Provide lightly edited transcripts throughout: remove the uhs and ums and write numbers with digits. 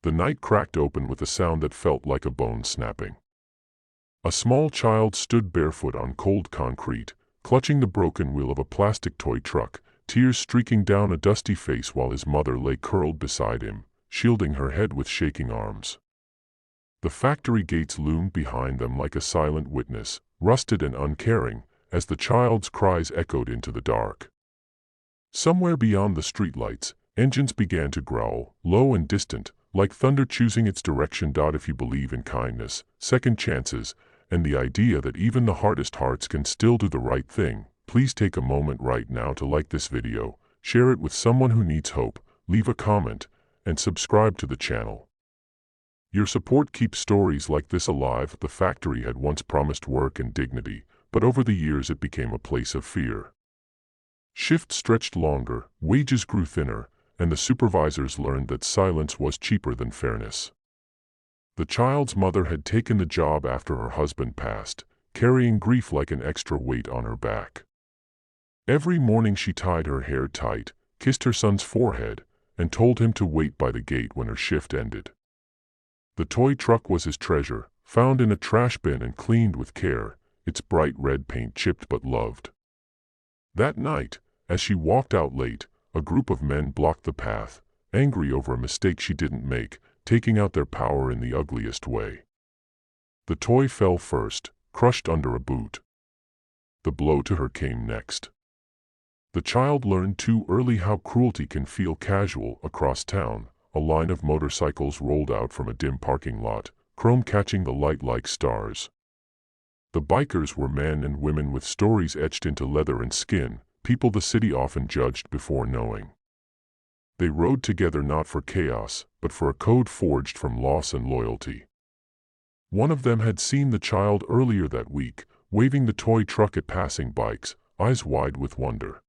The night cracked open with a sound that felt like a bone snapping. A small child stood barefoot on cold concrete, clutching the broken wheel of a plastic toy truck, tears streaking down a dusty face while his mother lay curled beside him, shielding her head with shaking arms. The factory gates loomed behind them like a silent witness, rusted and uncaring, as the child's cries echoed into the dark. Somewhere beyond the streetlights, engines began to growl, low and distant, like thunder choosing its direction. If you believe in kindness, second chances, and the idea that even the hardest hearts can still do the right thing, please take a moment right now to like this video, share it with someone who needs hope, leave a comment, and subscribe to the channel. Your support keeps stories like this alive. The factory had once promised work and dignity, but over the years it became a place of fear. Shifts stretched longer, wages grew thinner, and the supervisors learned that silence was cheaper than fairness. The child's mother had taken the job after her husband passed, carrying grief like an extra weight on her back. Every morning she tied her hair tight, kissed her son's forehead, and told him to wait by the gate when her shift ended. The toy truck was his treasure, found in a trash bin and cleaned with care, its bright red paint chipped but loved. That night, as she walked out late, a group of men blocked the path, angry over a mistake she didn't make, taking out their power in the ugliest way. The toy fell first, crushed under a boot. The blow to her came next. The child learned too early how cruelty can feel casual. Across town, a line of motorcycles rolled out from a dim parking lot, chrome catching the light like stars. The bikers were men and women with stories etched into leather and skin, people the city often judged before knowing. They rode together not for chaos, but for a code forged from loss and loyalty. One of them had seen the child earlier that week, waving the toy truck at passing bikes, eyes wide with wonder.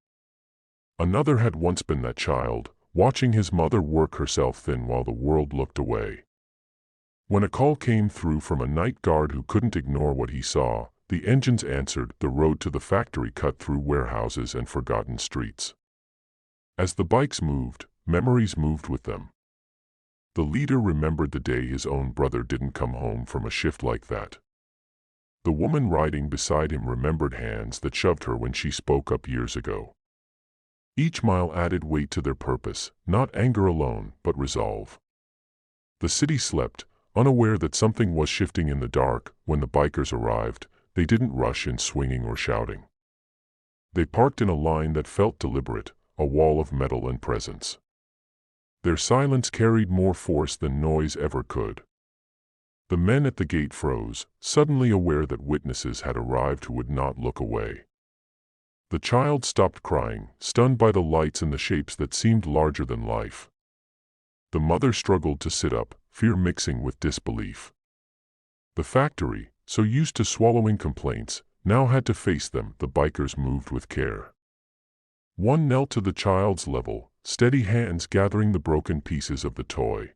Another had once been that child, watching his mother work herself thin while the world looked away. When a call came through from a night guard who couldn't ignore what he saw, the engines answered. The road to the factory cut through warehouses and forgotten streets. As the bikes moved, memories moved with them. The leader remembered the day his own brother didn't come home from a shift like that. The woman riding beside him remembered hands that shoved her when she spoke up years ago. Each mile added weight to their purpose, not anger alone, but resolve. The city slept, unaware that something was shifting in the dark. When the bikers arrived, they didn't rush in swinging or shouting. They parked in a line that felt deliberate, a wall of metal and presence. Their silence carried more force than noise ever could. The men at the gate froze, suddenly aware that witnesses had arrived who would not look away. The child stopped crying, stunned by the lights and the shapes that seemed larger than life. The mother struggled to sit up, fear mixing with disbelief. The factory, so used to swallowing complaints, now had to face them. The bikers moved with care. One knelt to the child's level, steady hands gathering the broken pieces of the toy.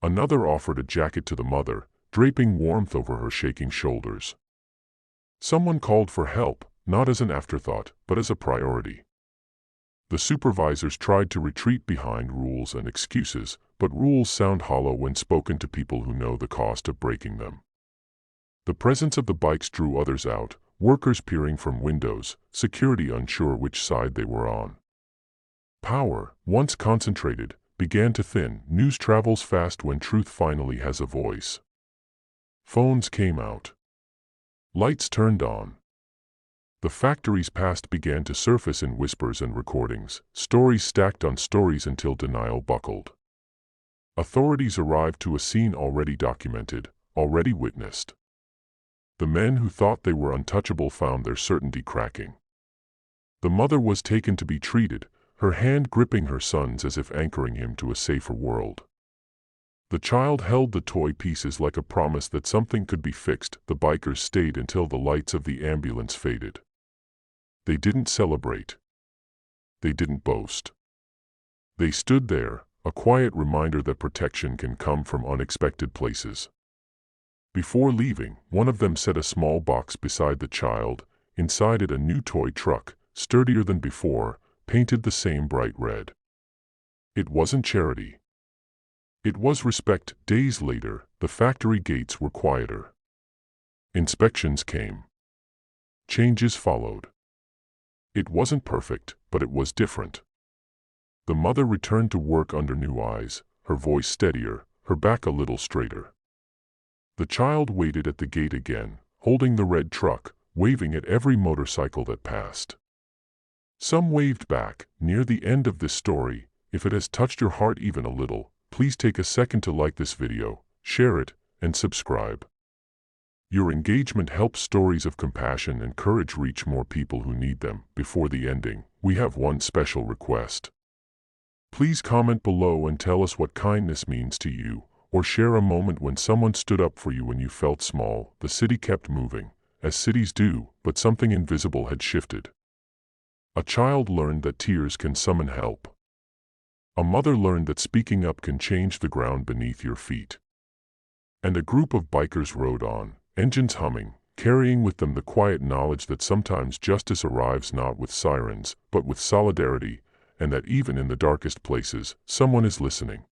Another offered a jacket to the mother, draping warmth over her shaking shoulders. Someone called for help, not as an afterthought, but as a priority. The supervisors tried to retreat behind rules and excuses, but rules sound hollow when spoken to people who know the cost of breaking them. The presence of the bikes drew others out, workers peering from windows, security unsure which side they were on. Power, once concentrated, began to thin. News travels fast when truth finally has a voice. Phones came out. Lights turned on. The factory's past began to surface in whispers and recordings, stories stacked on stories until denial buckled. Authorities arrived to a scene already documented, already witnessed. The men who thought they were untouchable found their certainty cracking. The mother was taken to be treated, her hand gripping her son's as if anchoring him to a safer world. The child held the toy pieces like a promise that something could be fixed. The bikers stayed until the lights of the ambulance faded. They didn't celebrate. They didn't boast. They stood there, a quiet reminder that protection can come from unexpected places. Before leaving, one of them set a small box beside the child, inside it a new toy truck, sturdier than before, painted the same bright red. It wasn't charity. It was respect. Days later, the factory gates were quieter. Inspections came. Changes followed. It wasn't perfect, but it was different. The mother returned to work under new eyes, her voice steadier, her back a little straighter. The child waited at the gate again, holding the red truck, waving at every motorcycle that passed. Some waved back. Near the end of this story, if it has touched your heart even a little, please take a second to like this video, share it, and subscribe. Your engagement helps stories of compassion and courage reach more people who need them. Before the ending, we have one special request. Please comment below and tell us what kindness means to you, or share a moment when someone stood up for you when you felt small. The city kept moving, as cities do, but something invisible had shifted. A child learned that tears can summon help. A mother learned that speaking up can change the ground beneath your feet. And a group of bikers rode on, engines humming, carrying with them the quiet knowledge that sometimes justice arrives not with sirens, but with solidarity, and that even in the darkest places, someone is listening.